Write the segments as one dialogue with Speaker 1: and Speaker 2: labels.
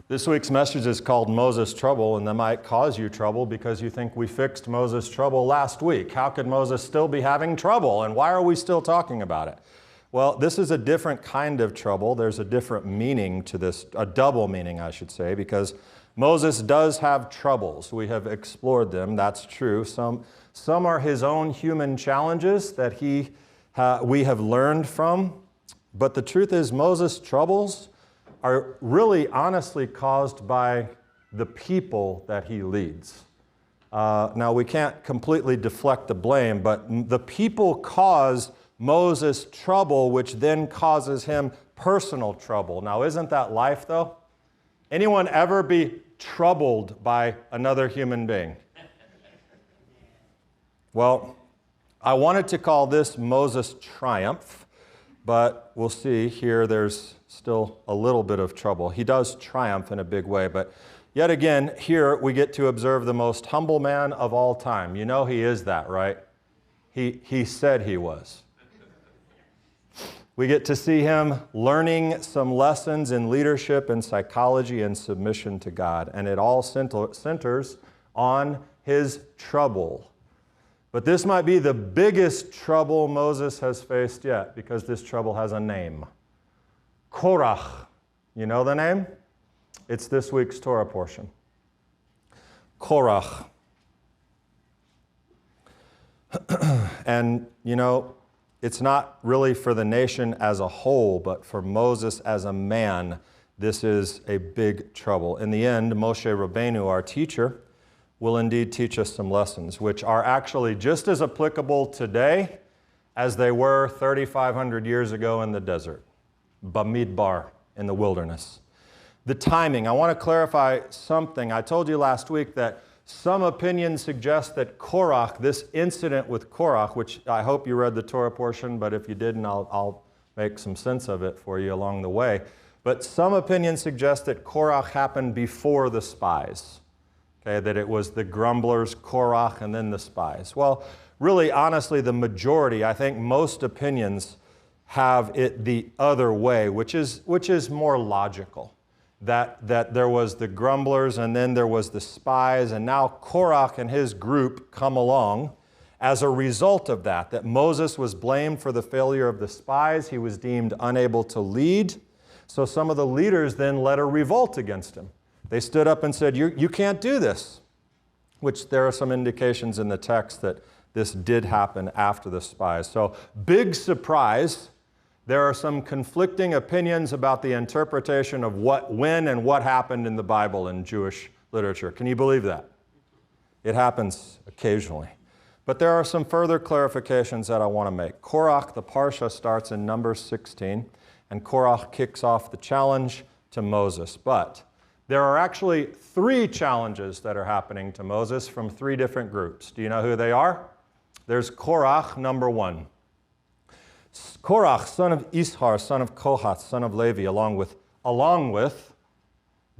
Speaker 1: This week's message is called Moses' Trouble, and that might cause you trouble because you think we fixed Moses' trouble last week. How could Moses still be having trouble, and why are we still talking about it? Well, this is a different kind of trouble. There's a different meaning to this, a double meaning, I should say, because Moses does have troubles. We have explored them, that's true. Some are his own human challenges that we have learned from, but the truth is Moses' troubles are really honestly caused by the people that he leads. Now, we can't completely deflect the blame, but the people cause Moses trouble, which then causes him personal trouble. Now, isn't that life, though? Anyone ever be troubled by another human being? Well, I wanted to call this Moses' triumph, but we'll see here there's still a little bit of trouble. He does triumph in a big way, but yet again, here we get to observe the most humble man of all time. You know he is that, right? He said he was. We get to see him learning some lessons in leadership and psychology and submission to God, and it all centers on his trouble. But this might be the biggest trouble Moses has faced yet, because this trouble has a name. Korach. You know the name? It's this week's Torah portion. Korach. And, you know, it's not really for the nation as a whole, but for Moses as a man, this is a big trouble. In the end, Moshe Rabbeinu, our teacher, will indeed teach us some lessons, which are actually just as applicable today as they were 3,500 years ago in the desert, Bamidbar, in the wilderness. The timing, I want to clarify something. I told you last week that some opinions suggest that Korach, this incident with Korach, which I hope you read the Torah portion, but if you didn't, I'll make some sense of it for you along the way. But some opinions suggest that Korach happened before the spies. Okay, that it was the grumblers, Korach, and then the spies. Well, really, honestly, the majority, I think most opinions have it the other way, which is more logical. That there was the grumblers, and then there was the spies, and now Korach and his group come along as a result of that Moses was blamed for the failure of the spies. He was deemed unable to lead. So some of the leaders then led a revolt against him. They stood up and said, you can't do this, which there are some indications in the text that this did happen after the spies. So big surprise. There are some conflicting opinions about the interpretation of when and what happened in the Bible in Jewish literature. Can you believe that? It happens occasionally. But there are some further clarifications that I want to make. Korach, the Parsha, starts in Numbers 16, and Korach kicks off the challenge to Moses. But there are actually 3 challenges that are happening to Moses from 3 different groups. Do you know who they are? There's Korach, number 1. Korach, son of Ishar, son of Kohath, son of Levi, along with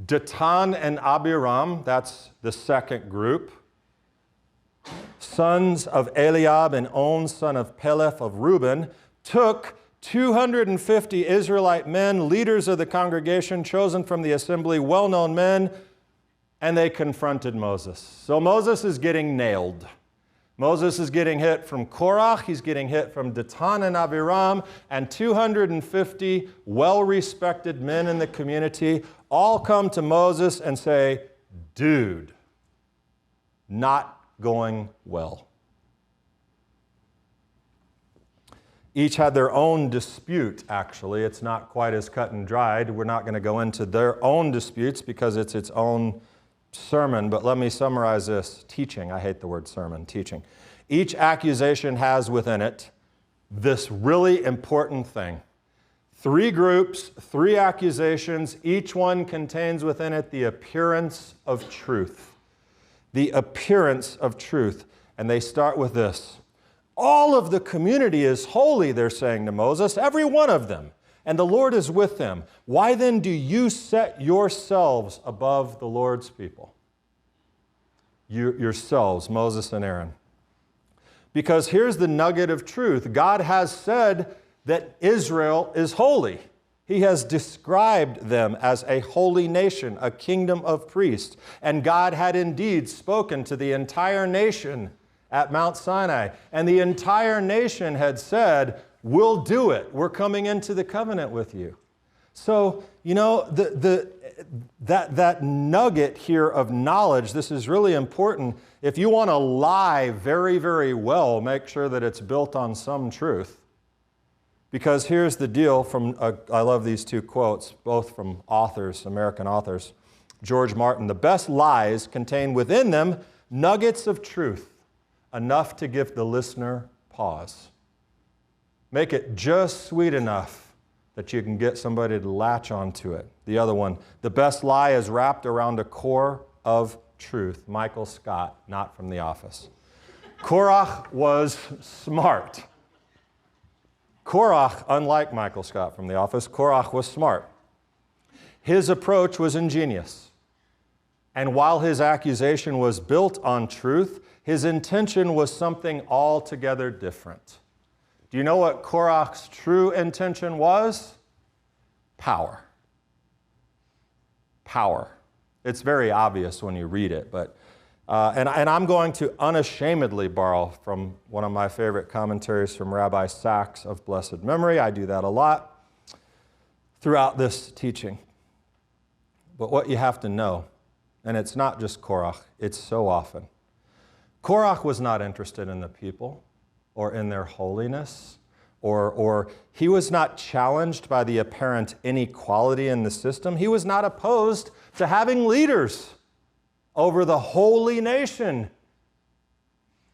Speaker 1: Datan and Abiram, that's the second group, sons of Eliab and On, son of Peleth of Reuben, took 250 Israelite men, leaders of the congregation, chosen from the assembly, well-known men, and they confronted Moses. So Moses is getting nailed. Moses is getting hit from Korach, he's getting hit from Datan and Abiram, and 250 well-respected men in the community all come to Moses and say, dude, not going well. Each had their own dispute, actually. It's not quite as cut and dried. We're not going to go into their own disputes because it's its own sermon, but let me summarize this. Teaching. I hate the word sermon. Teaching. Each accusation has within it this really important thing. 3 groups, 3 accusations. Each one contains within it the appearance of truth. The appearance of truth. And they start with this. All of the community is holy, they're saying to Moses, every one of them, and the Lord is with them. Why then do you set yourselves above the Lord's people? Yourselves, Moses and Aaron. Because here's the nugget of truth. God has said that Israel is holy. He has described them as a holy nation, a kingdom of priests. And God had indeed spoken to the entire nation at Mount Sinai. And the entire nation had said, we'll do it. We're coming into the covenant with you. So, that nugget here of knowledge, this is really important. If you want to lie very, very well, make sure that it's built on some truth. Because here's the deal I love these two quotes, both from authors, American authors. George Martin, the best lies contain within them nuggets of truth, enough to give the listener pause. Make it just sweet enough that you can get somebody to latch onto it. The other one, the best lie is wrapped around a core of truth. Michael Scott, not from The Office. Korach was smart. Korach, unlike Michael Scott from The Office, Korach was smart. His approach was ingenious. And while his accusation was built on truth, his intention was something altogether different. Do you know what Korach's true intention was? Power. Power. It's very obvious when you read it, but and I'm going to unashamedly borrow from one of my favorite commentaries from Rabbi Sachs of blessed memory. I do that a lot throughout this teaching. But what you have to know, and it's not just Korach, it's so often. Korach was not interested in the people or in their holiness, or he was not challenged by the apparent inequality in the system. He was not opposed to having leaders over the holy nation.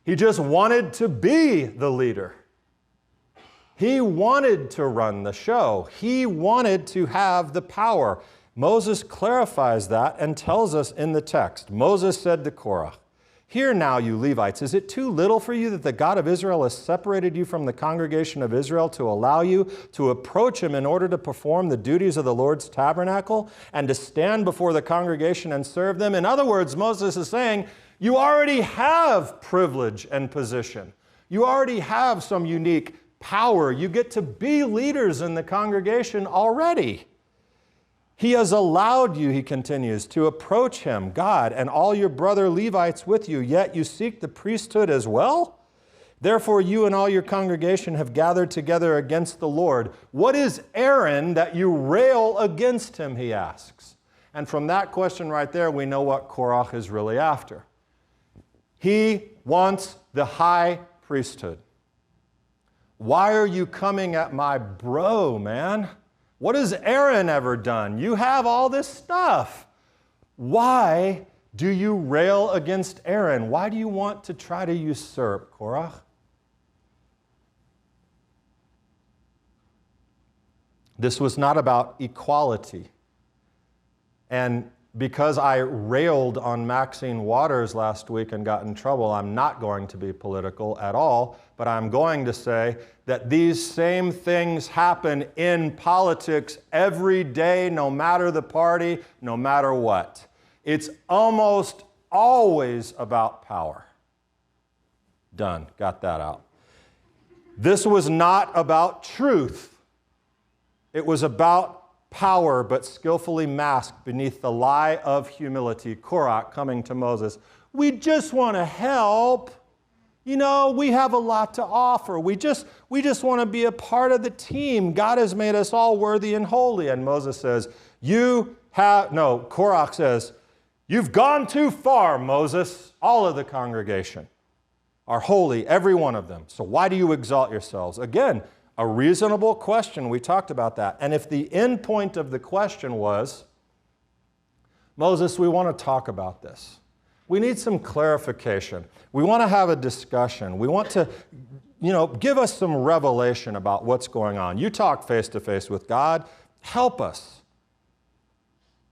Speaker 1: He just wanted to be the leader. He wanted to run the show. He wanted to have the power. Moses clarifies that and tells us in the text. Moses said to Korach, "Hear now, you Levites, is it too little for you that the God of Israel has separated you from the congregation of Israel to allow you to approach him in order to perform the duties of the Lord's tabernacle and to stand before the congregation and serve them?" In other words, Moses is saying, you already have privilege and position. You already have some unique power. You get to be leaders in the congregation already. He has allowed you, he continues, to approach him, God, and all your brother Levites with you, yet you seek the priesthood as well? Therefore you and all your congregation have gathered together against the Lord. What is Aaron that you rail against him, he asks. And from that question right there, we know what Korach is really after. He wants the high priesthood. Why are you coming at my bro, man? What has Aaron ever done? You have all this stuff. Why do you rail against Aaron? Why do you want to try to usurp, Korach? This was not about equality. And because I railed on Maxine Waters last week and got in trouble, I'm not going to be political at all, but I'm going to say that these same things happen in politics every day, no matter the party, no matter what. It's almost always about power. Done. Got that out. This was not about truth. It was about power, but skillfully masked beneath the lie of humility. Korach coming to Moses. We just want to help. You know, we have a lot to offer. We just want to be a part of the team. God has made us all worthy and holy. And Moses says, Korach says, you've gone too far, Moses. All of the congregation are holy, every one of them. So why do you exalt yourselves? Again, a reasonable question. We talked about that. And if the end point of the question was, Moses, we want to talk about this. We need some clarification. We want to have a discussion. We want to, give us some revelation about what's going on. You talk face to face with God. Help us.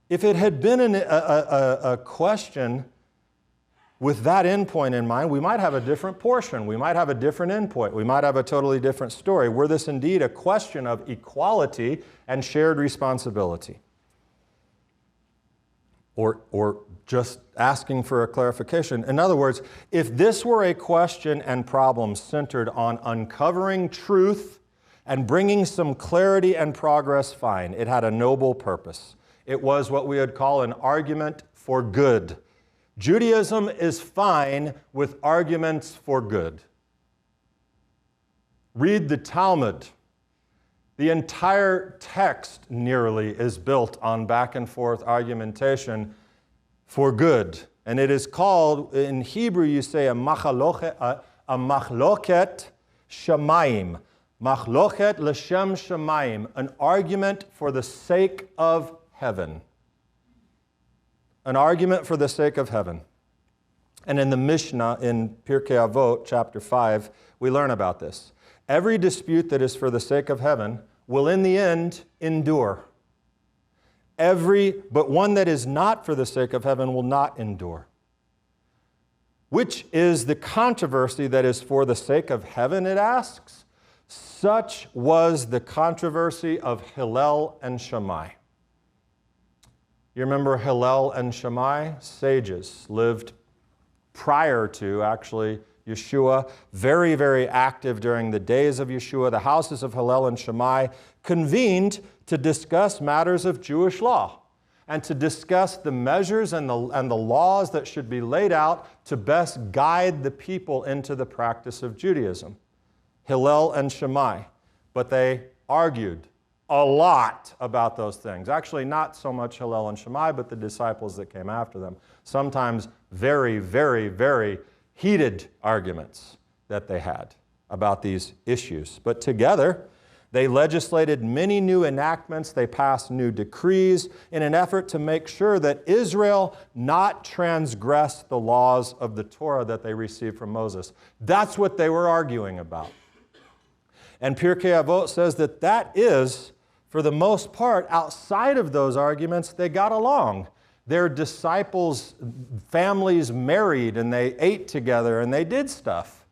Speaker 1: If it had been a question with that endpoint in mind, we might have a different portion. We might have a different endpoint. We might have a totally different story. Were this indeed a question of equality and shared responsibility? Or just asking for a clarification. In other words, if this were a question and problem centered on uncovering truth and bringing some clarity and progress, fine. It had a noble purpose. It was what we would call an argument for good. Judaism is fine with arguments for good. Read the Talmud. The entire text nearly is built on back and forth argumentation for good. And it is called, in Hebrew you say a machloket shamayim. Machlochet l'shem shamayim, an argument for the sake of heaven. An argument for the sake of heaven. And in the Mishnah, in Pirkei Avot, chapter 5, we learn about this. Every dispute that is for the sake of heaven will in the end endure. But one that is not for the sake of heaven will not endure. Which is the controversy that is for the sake of heaven, it asks? Such was the controversy of Hillel and Shammai. You remember Hillel and Shammai? Sages lived prior to, actually, Yeshua, very, very active during the days of Yeshua. The houses of Hillel and Shammai convened to discuss matters of Jewish law and to discuss the measures and the laws that should be laid out to best guide the people into the practice of Judaism. Hillel and Shammai. But they argued a lot about those things. Actually, not so much Hillel and Shammai, but the disciples that came after them. Sometimes very, very, very heated arguments that they had about these issues. But together, they legislated many new enactments. They passed new decrees in an effort to make sure that Israel not transgress the laws of the Torah that they received from Moses. That's what they were arguing about. And Pirkei Avot says that is, for the most part, outside of those arguments, they got along. Their disciples' families married, and they ate together, and they did stuff.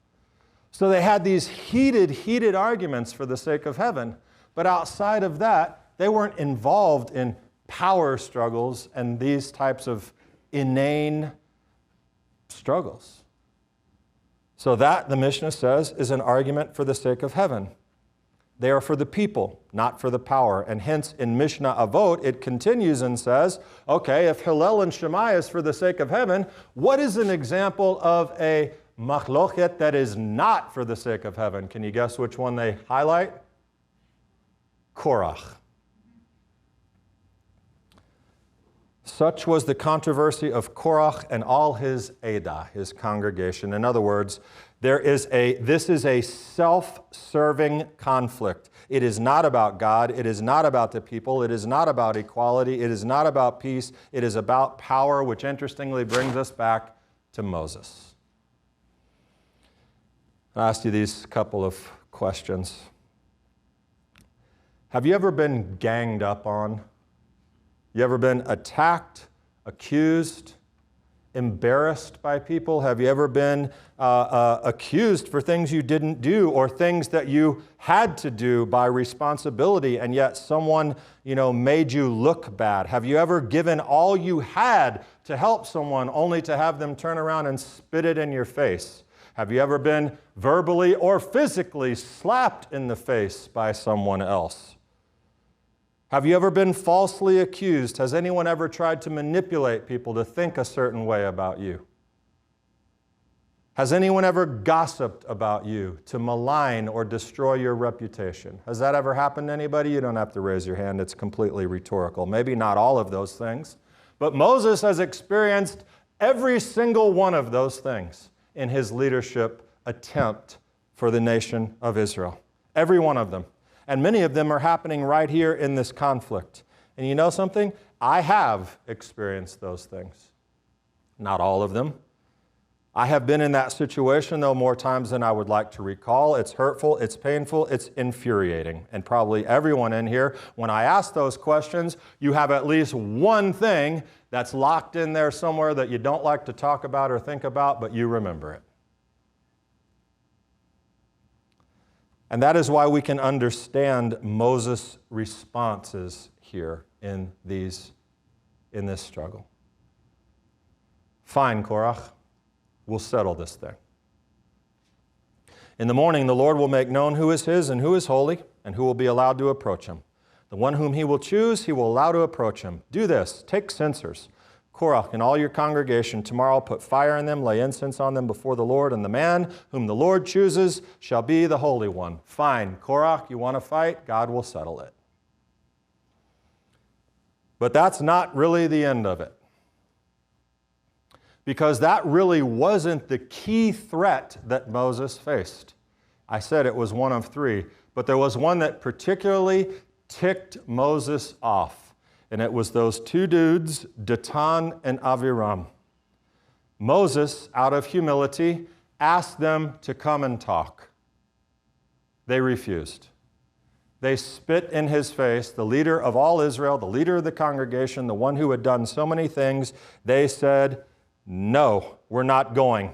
Speaker 1: So they had these heated arguments for the sake of heaven. But outside of that, they weren't involved in power struggles and these types of inane struggles. So that, the Mishnah says, is an argument for the sake of heaven. They are for the people, not for the power. And hence, in Mishnah Avot, it continues and says, okay, if Hillel and Shammai is for the sake of heaven, what is an example of a machlochet that is not for the sake of heaven? Can you guess which one they highlight? Korach. Such was the controversy of Korach and all his Edah, his congregation. In other words, this is a self-serving conflict. It is not about God. It is not about the people. It is not about equality. It is not about peace. It is about power, which interestingly brings us back to Moses. I'll ask you these couple of questions. Have you ever been ganged up on? You ever been attacked, accused, embarrassed by people? Have you ever been accused for things you didn't do or things that you had to do by responsibility and yet someone, made you look bad? Have you ever given all you had to help someone only to have them turn around and spit it in your face? Have you ever been verbally or physically slapped in the face by someone else? Have you ever been falsely accused? Has anyone ever tried to manipulate people to think a certain way about you? Has anyone ever gossiped about you to malign or destroy your reputation? Has that ever happened to anybody? You don't have to raise your hand. It's completely rhetorical. Maybe not all of those things. But Moses has experienced every single one of those things in his leadership attempt for the nation of Israel. Every one of them. And many of them are happening right here in this conflict. And you know something? I have experienced those things. Not all of them. I have been in that situation, though, more times than I would like to recall. It's hurtful, it's painful, it's infuriating. And probably everyone in here, when I ask those questions, you have at least one thing that's locked in there somewhere that you don't like to talk about or think about, but you remember it. And that is why we can understand Moses' responses here in this struggle. Fine, Korach, we'll settle this thing. In the morning, the Lord will make known who is his and who is holy, and who will be allowed to approach him. The one whom he will choose, he will allow to approach him. Do this, take censers. Korach and all your congregation, tomorrow put fire in them, lay incense on them before the Lord, and the man whom the Lord chooses shall be the Holy One. Fine, Korach, you want to fight? God will settle it. But that's not really the end of it. Because that really wasn't the key threat that Moses faced. I said it was one of three, but there was one that particularly ticked Moses off. And it was those two dudes, Dathan and Abiram. Moses, out of humility, asked them to come and talk. They refused. They spit in his face, the leader of all Israel, the leader of the congregation, the one who had done so many things. They said, no, we're not going.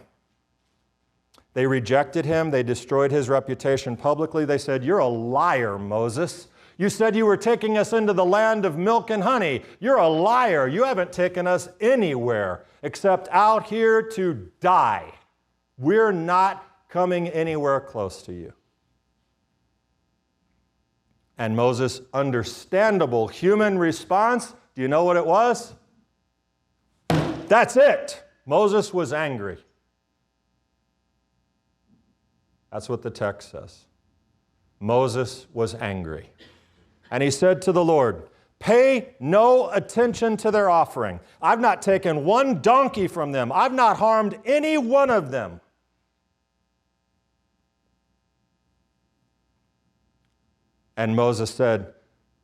Speaker 1: They rejected him. They destroyed his reputation publicly. They said, you're a liar, Moses. You said you were taking us into the land of milk and honey. You're a liar. You haven't taken us anywhere except out here to die. We're not coming anywhere close to you. And Moses' understandable human response, do you know what it was? That's it. Moses was angry. That's what the text says. Moses was angry. And he said to the Lord, pay no attention to their offering. I've not taken one donkey from them. I've not harmed any one of them. And Moses said,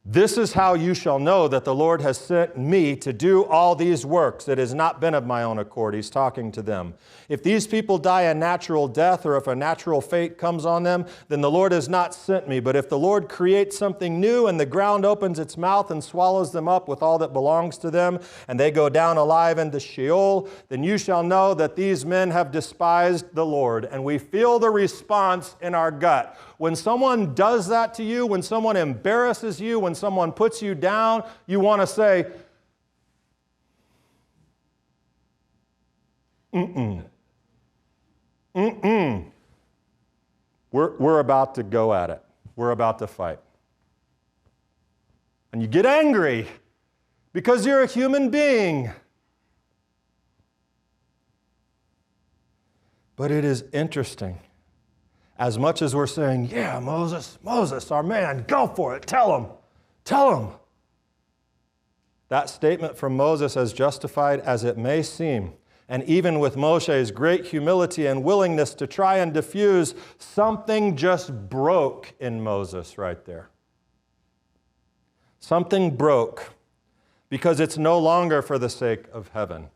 Speaker 1: this is how you shall know that the Lord has sent me to do all these works. It has not been of my own accord. He's talking to them. If these people die a natural death, or if a natural fate comes on them, then the Lord has not sent me. But if the Lord creates something new and the ground opens its mouth and swallows them up with all that belongs to them, and they go down alive into Sheol, then you shall know that these men have despised the Lord. And we feel the response in our gut. When someone does that to you, when someone embarrasses you, when someone puts you down, you want to say, We're about to go at it. We're about to fight. And you get angry because you're a human being. But it is interesting. As much as we're saying, yeah, Moses, our man, go for it, tell him. That statement from Moses, as justified as it may seem, and even with Moshe's great humility and willingness to try and diffuse, something just broke in Moses right there. Something broke because it's no longer for the sake of heaven.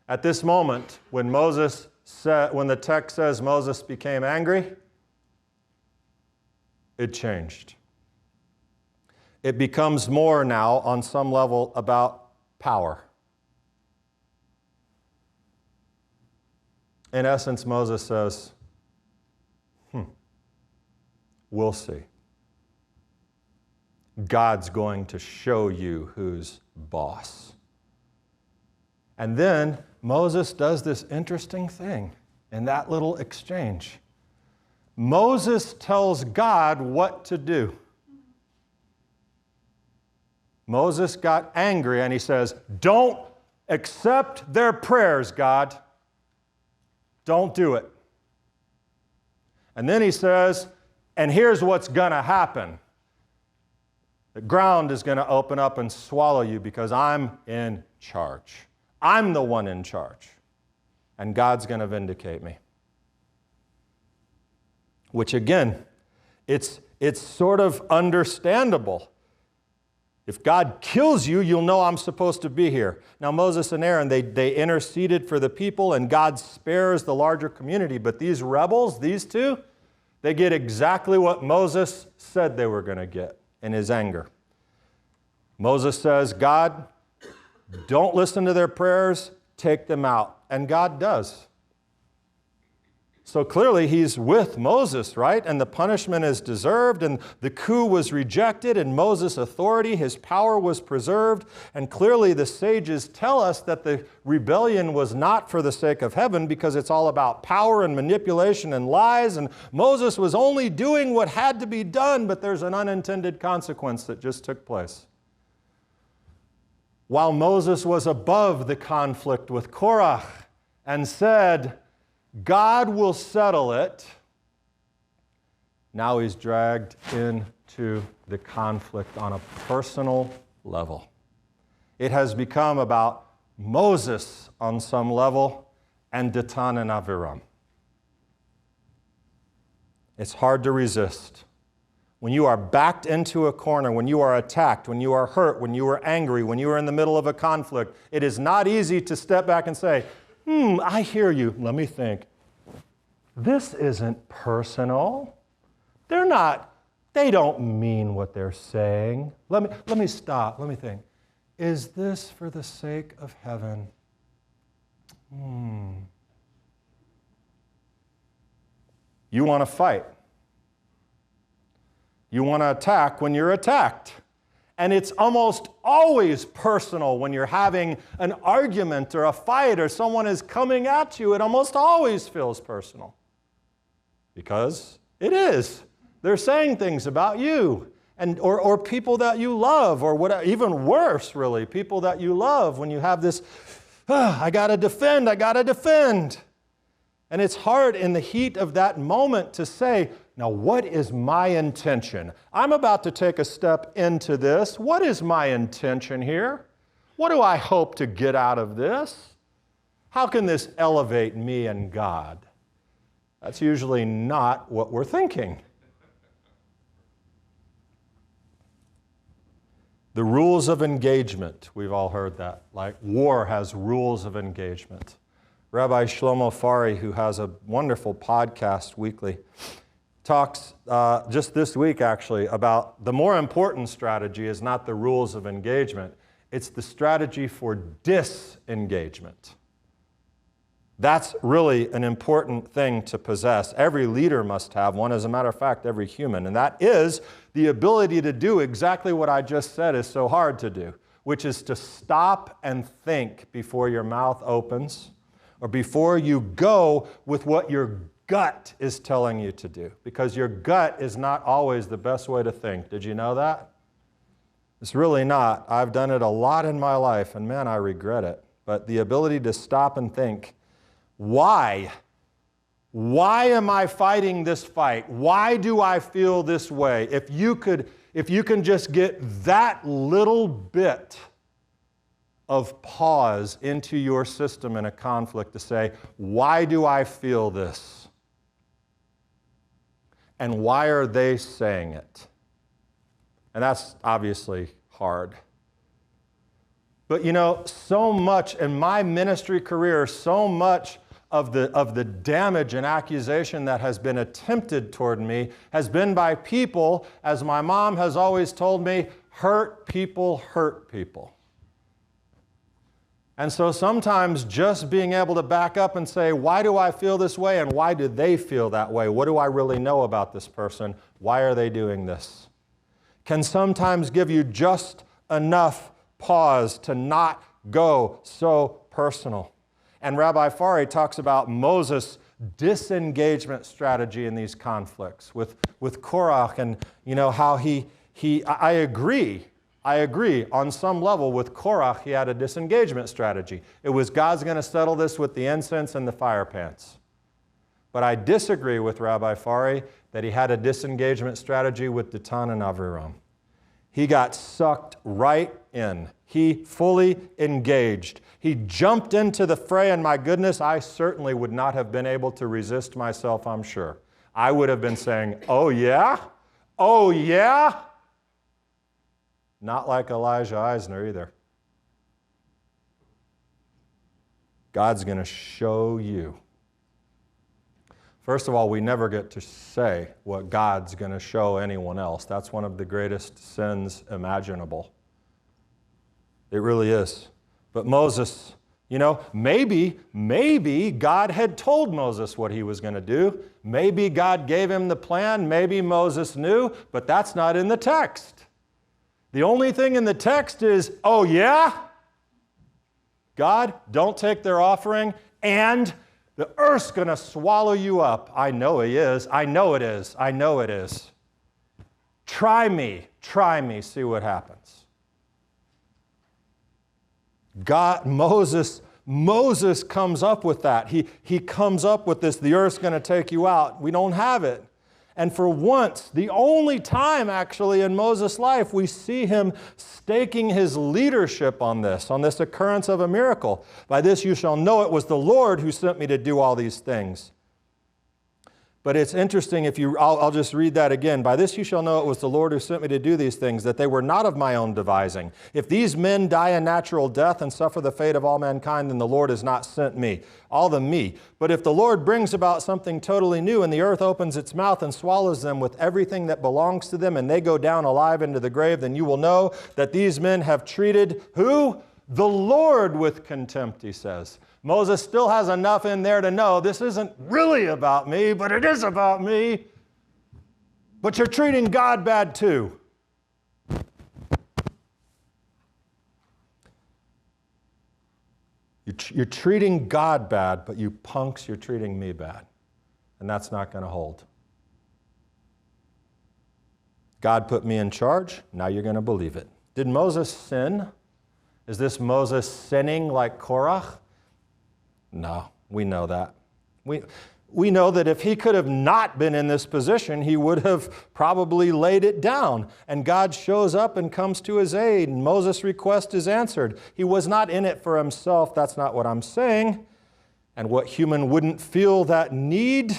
Speaker 1: At this moment, when the text says Moses became angry, it changed. It becomes more now, on some level, about power. In essence, Moses says, we'll see. God's going to show you who's boss. And then Moses does this interesting thing in that little exchange. Moses tells God what to do. Moses got angry and he says, don't accept their prayers, God. Don't do it. And then he says, and here's what's going to happen. The ground is going to open up and swallow you because I'm in charge. I'm the one in charge. And God's going to vindicate me. Which again, it's sort of understandable. If God kills you, you'll know I'm supposed to be here. Now Moses and Aaron, they interceded for the people and God spares the larger community. But these rebels, these two, they get exactly what Moses said they were going to get in his anger. Moses says, God, don't listen to their prayers, take them out. And God does. So clearly he's with Moses, right? And the punishment is deserved, and the coup was rejected, and Moses' authority, his power was preserved. And clearly the sages tell us that the rebellion was not for the sake of heaven, because it's all about power and manipulation and lies, and Moses was only doing what had to be done, but there's an unintended consequence that just took place. While Moses was above the conflict with Korach and said, God will settle it, now he's dragged into the conflict on a personal level. It has become about Moses on some level and Datan and Aviram. It's hard to resist. When you are backed into a corner, when you are attacked, when you are hurt, when you are angry, when you are in the middle of a conflict, it is not easy to step back and say, I hear you. Let me think. This isn't personal. They don't mean what they're saying. Let me stop. Let me think. Is this for the sake of heaven? You want to fight. You want to attack when you're attacked. And it's almost always personal when you're having an argument or a fight or someone is coming at you. It almost always feels personal. Because it is. They're saying things about you or people that you love, or what, even worse, really, people that you love when you have this, I got to defend. And it's hard in the heat of that moment to say, now, what is my intention? I'm about to take a step into this. What is my intention here? What do I hope to get out of this? How can this elevate me and God? That's usually not what we're thinking. The rules of engagement, we've all heard that. Like war has rules of engagement. Rabbi Shlomo Fari, who has a wonderful podcast weekly, talks just this week actually about the more important strategy is not the rules of engagement, it's the strategy for disengagement. That's really an important thing to possess. Every leader must have one, as a matter of fact, every human, and that is the ability to do exactly what I just said is so hard to do, which is to stop and think before your mouth opens or before you go with what your gut is telling you to do, because your gut is not always the best way to think. Did you know that? It's really not. I've done it a lot in my life, and man, I regret it. But the ability to stop and think, why? Why am I fighting this fight? Why do I feel this way? If you can just get that little bit of pause into your system in a conflict to say, why do I feel this? And why are they saying it? And that's obviously hard. But you know, so much in my ministry career, so much of the damage and accusation that has been attempted toward me has been by people, as my mom has always told me, hurt people hurt people. And so sometimes just being able to back up and say, why do I feel this way and why do they feel that way? What do I really know about this person? Why are they doing this? Can sometimes give you just enough pause to not go so personal. And Rabbi Fari talks about Moses' disengagement strategy in these conflicts with Korach, and you know how I agree on some level with Korach. He had a disengagement strategy. It was God's going to settle this with the incense and the fire pants. But I disagree with Rabbi Fari that he had a disengagement strategy with Datan and Aviram. He got sucked right in. He fully engaged. He jumped into the fray, and my goodness, I certainly would not have been able to resist myself, I'm sure. I would have been saying, oh yeah? Oh yeah? Not like Elijah Eisner either. God's going to show you. First of all, we never get to say what God's going to show anyone else. That's one of the greatest sins imaginable. It really is. But Moses You know, maybe God had told Moses what he was going to do. Maybe God gave him the plan. Maybe Moses knew, but that's not in the text. The only thing in the text is, oh yeah? God, don't take their offering, and the earth's going to swallow you up. I know he is. I know it is. I know it is. Try me, see what happens. Moses comes up with that. He comes up with this, the earth's going to take you out. We don't have it. And for once, the only time actually in Moses' life, we see him staking his leadership on this occurrence of a miracle. By this you shall know it was the Lord who sent me to do all these things. But it's interesting, I'll just read that again. By this you shall know it was the Lord who sent me to do these things, that they were not of my own devising. If these men die a natural death and suffer the fate of all mankind, then the Lord has not sent me. All the me. But if the Lord brings about something totally new, and the earth opens its mouth and swallows them with everything that belongs to them, and they go down alive into the grave, then you will know that these men have treated who? The Lord with contempt, he says. Moses still has enough in there to know this isn't really about me, but it is about me. But you're treating God bad too. You're treating God bad, but you punks, you're treating me bad. And that's not going to hold. God put me in charge, now you're going to believe it. Did Moses sin? Is this Moses sinning like Korach? No, we know that. We know that if he could have not been in this position, he would have probably laid it down. And God shows up and comes to his aid, and Moses' request is answered. He was not in it for himself. That's not what I'm saying. And what human wouldn't feel that need?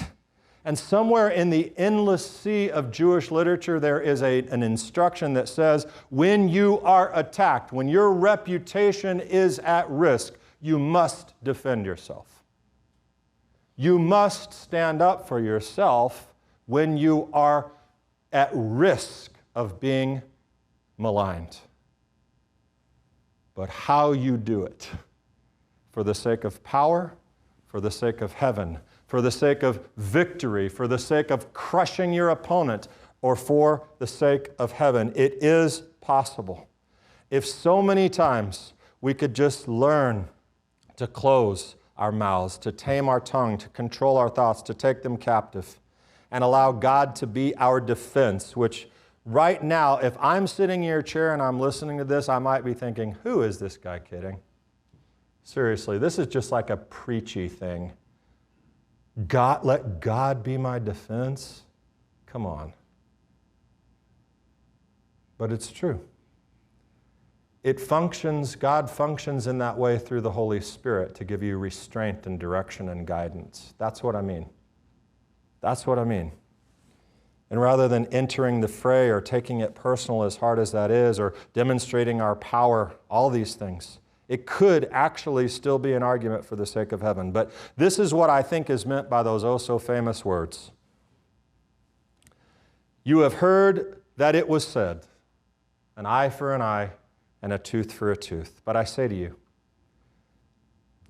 Speaker 1: And somewhere in the endless sea of Jewish literature, there is an instruction that says, when you are attacked, when your reputation is at risk, you must defend yourself. You must stand up for yourself when you are at risk of being maligned. But how you do it, for the sake of power, for the sake of heaven, for the sake of victory, for the sake of crushing your opponent, or for the sake of heaven, it is possible. If so many times we could just learn to close our mouths, to tame our tongue, to control our thoughts, to take them captive, and allow God to be our defense, which right now, if I'm sitting in your chair and I'm listening to this, I might be thinking, who is this guy kidding? Seriously, this is just like a preachy thing. Let God be my defense? Come on. But it's true. God functions in that way through the Holy Spirit to give you restraint and direction and guidance. That's what I mean. That's what I mean. And rather than entering the fray or taking it personal, as hard as that is, or demonstrating our power, all these things, it could actually still be an argument for the sake of heaven. But this is what I think is meant by those oh-so-famous words. You have heard that it was said, an eye for an eye, and a tooth for a tooth. But I say to you,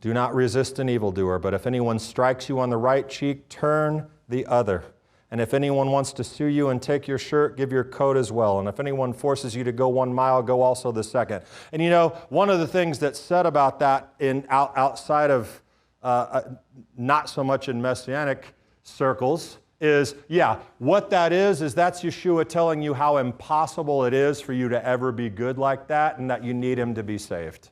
Speaker 1: do not resist an evildoer, but if anyone strikes you on the right cheek, turn the other. And if anyone wants to sue you and take your shirt, give your coat as well. And if anyone forces you to go 1 mile, go also the second. And you know, one of the things that's said about that outside of, not so much in Messianic circles, is, what that is that's Yeshua telling you how impossible it is for you to ever be good like that, and that you need him to be saved.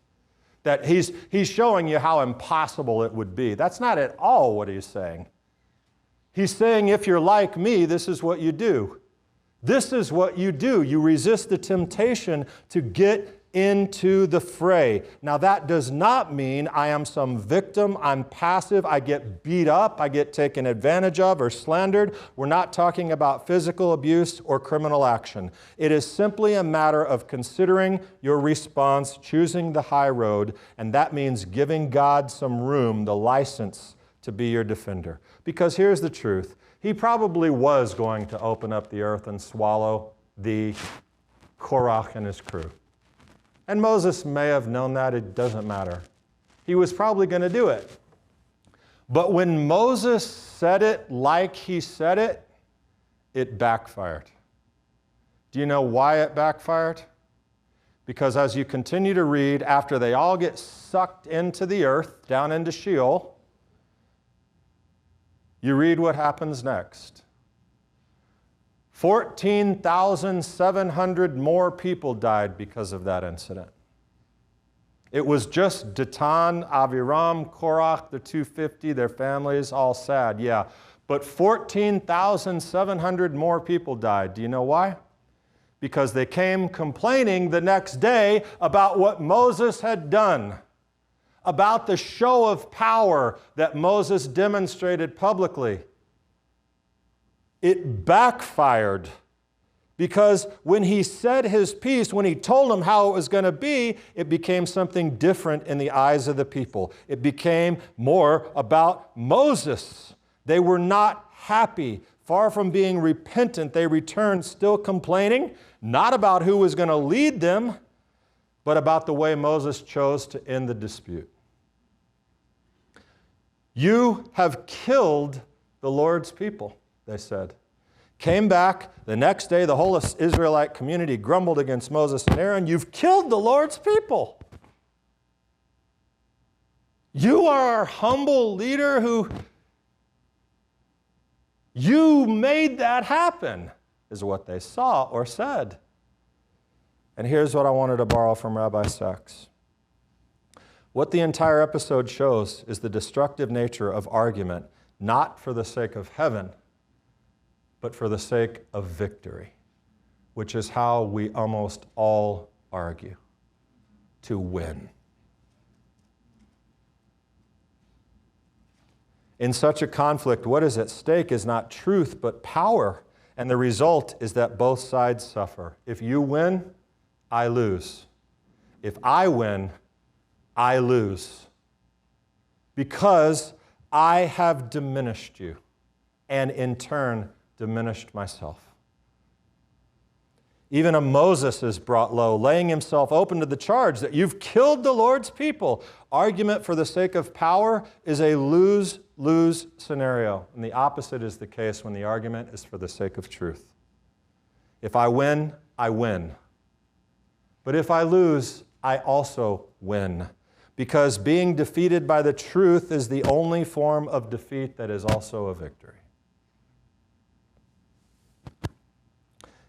Speaker 1: That he's showing you how impossible it would be. That's not at all what he's saying. He's saying, if you're like me, this is what you do. This is what you do. You resist the temptation to get into the fray. Now, that does not mean I am some victim, I'm passive, I get beat up, I get taken advantage of or slandered. We're not talking about physical abuse or criminal action. It is simply a matter of considering your response, choosing the high road, and that means giving God some room, the license to be your defender. Because here's the truth. He probably was going to open up the earth and swallow the Korach and his crew. And Moses may have known that. It doesn't matter. he was probably going to do it. But when Moses said it like he said it, it backfired. Do you know why it backfired? Because as you continue to read, after they all get sucked into the earth, down into Sheol, you read what happens next. 14,700 more people died because of that incident. It was just Datan, Aviram, Korach, the 250, their families, all sad, yeah. But 14,700 more people died. Do you know why? Because they came complaining the next day about what Moses had done, about the show of power that Moses demonstrated publicly. It backfired. Because when he said his piece, when he told them how it was going to be, it became something different in the eyes of the people. It became more about Moses. They were not happy. Far from being repentant, they returned still complaining, not about who was going to lead them, but about the way Moses chose to end the dispute. You have killed the Lord's people, they said. Came back, the next day the whole Israelite community grumbled against Moses and Aaron. You've killed the Lord's people. You are our humble leader who, you made that happen, is what they saw or said. And here's what I wanted to borrow from Rabbi Sachs. What the entire episode shows is the destructive nature of argument, not for the sake of heaven, but for the sake of victory, which is how we almost all argue, to win. In such a conflict, what is at stake is not truth, but power, and the result is that both sides suffer. If you win, I lose. If I win, I lose. Because I have diminished you, and in turn, diminished myself. Even a Moses is brought low, laying himself open to the charge that you've killed the Lord's people. Argument for the sake of power is a lose-lose scenario, and the opposite is the case when the argument is for the sake of truth. If I win, I win. But if I lose, I also win, because being defeated by the truth is the only form of defeat that is also a victory.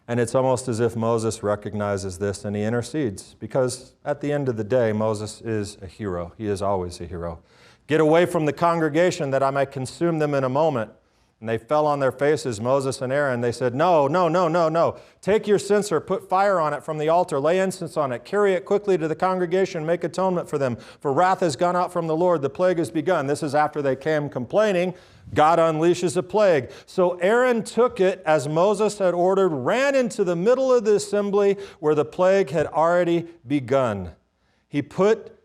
Speaker 1: And it's almost as if Moses recognizes this and he intercedes, because at the end of the day, Moses is a hero. He is always a hero. Get away from the congregation that I might consume them in a moment. And they fell on their faces, Moses and Aaron. They said, no. Take your censer, put fire on it from the altar, lay incense on it, carry it quickly to the congregation, make atonement for them. For wrath has gone out from the Lord, the plague has begun. This is after they came complaining. God unleashes a plague. So Aaron took it as Moses had ordered, ran into the middle of the assembly where the plague had already begun. He put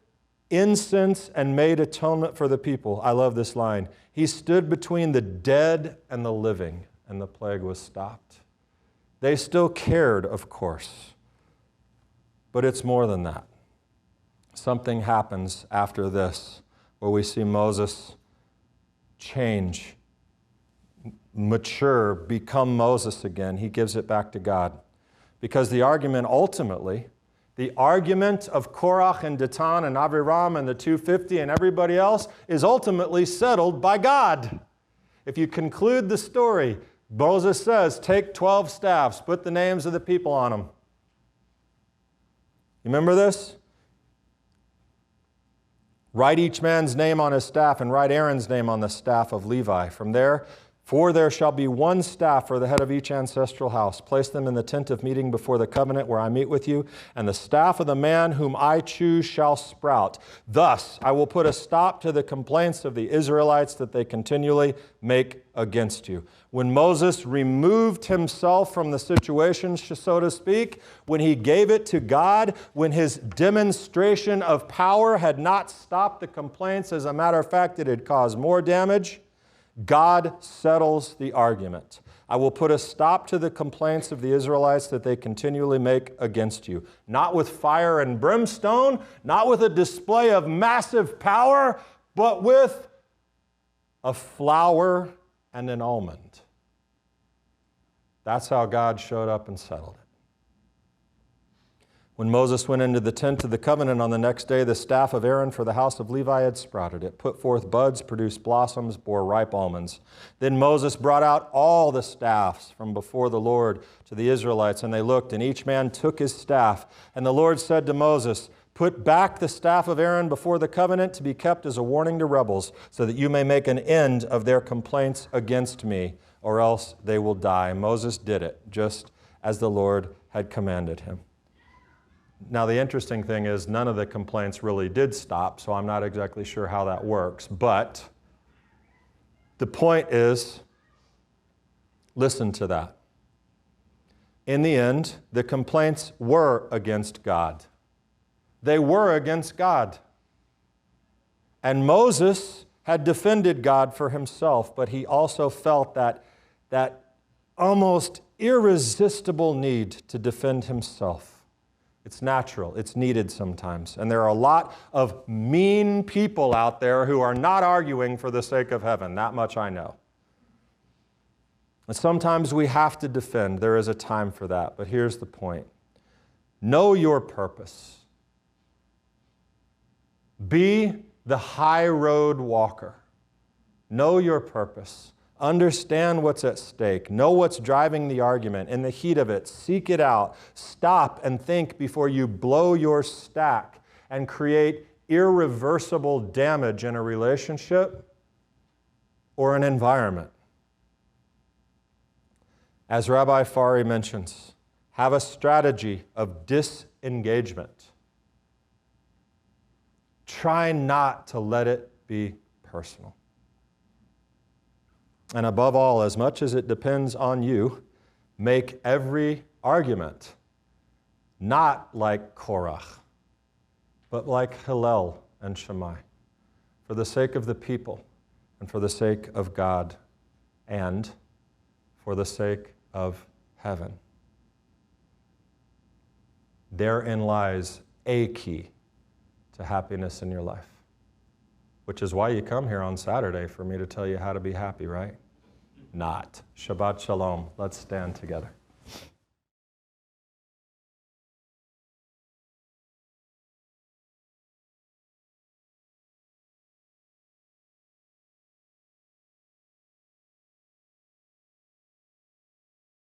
Speaker 1: incense and made atonement for the people. I love this line. He stood between the dead and the living, and the plague was stopped. They still cared, of course, but it's more than that. Something happens after this where we see Moses change, mature, become Moses again. He gives it back to God. Because the argument ultimately, the argument of Korach and Datan and Aviram and the 250 and everybody else is ultimately settled by God. If you conclude the story, Moses says, take 12 staffs, put the names of the people on them. You remember this? Write each man's name on his staff, and write Aaron's name on the staff of Levi. From there, for there shall be one staff for the head of each ancestral house. Place them in the tent of meeting before the covenant where I meet with you, and the staff of the man whom I choose shall sprout. Thus I will put a stop to the complaints of the Israelites that they continually make against you. When Moses removed himself from the situation, so to speak, when he gave it to God, when his demonstration of power had not stopped the complaints, as a matter of fact, it had caused more damage, God settles the argument. I will put a stop to the complaints of the Israelites that they continually make against you. Not with fire and brimstone, not with a display of massive power, but with a flower and an almond. That's how God showed up and settled it. When Moses went into the tent of the covenant on the next day, the staff of Aaron for the house of Levi had sprouted. It put forth buds, produced blossoms, bore ripe almonds. Then Moses brought out all the staffs from before the Lord to the Israelites, and they looked, and each man took his staff. And the Lord said to Moses, put back the staff of Aaron before the covenant to be kept as a warning to rebels, so that you may make an end of their complaints against me, or else they will die. Moses did it, just as the Lord had commanded him. Now, the interesting thing is none of the complaints really did stop, so I'm not exactly sure how that works. But the point is, listen to that. In the end, the complaints were against God. They were against God. And Moses had defended God for himself, but he also felt that almost irresistible need to defend himself. It's natural. It's needed sometimes. And there are a lot of mean people out there who are not arguing for the sake of heaven. That much I know. And sometimes we have to defend. There is a time for that. But here's the point. Know your purpose. Be the high road walker. Know your purpose. Understand what's at stake. Know what's driving the argument. In the heat of it, seek it out. Stop and think before you blow your stack and create irreversible damage in a relationship or an environment. As Rabbi Fari mentions, have a strategy of disengagement. Try not to let it be personal. And above all, as much as it depends on you, make every argument not like Korach, but like Hillel and Shammai, for the sake of the people and for the sake of God and for the sake of heaven. Therein lies a key to happiness in your life, which is why you come here on Saturday, for me to tell you how to be happy, right? Not. Shabbat Shalom. Let's stand together.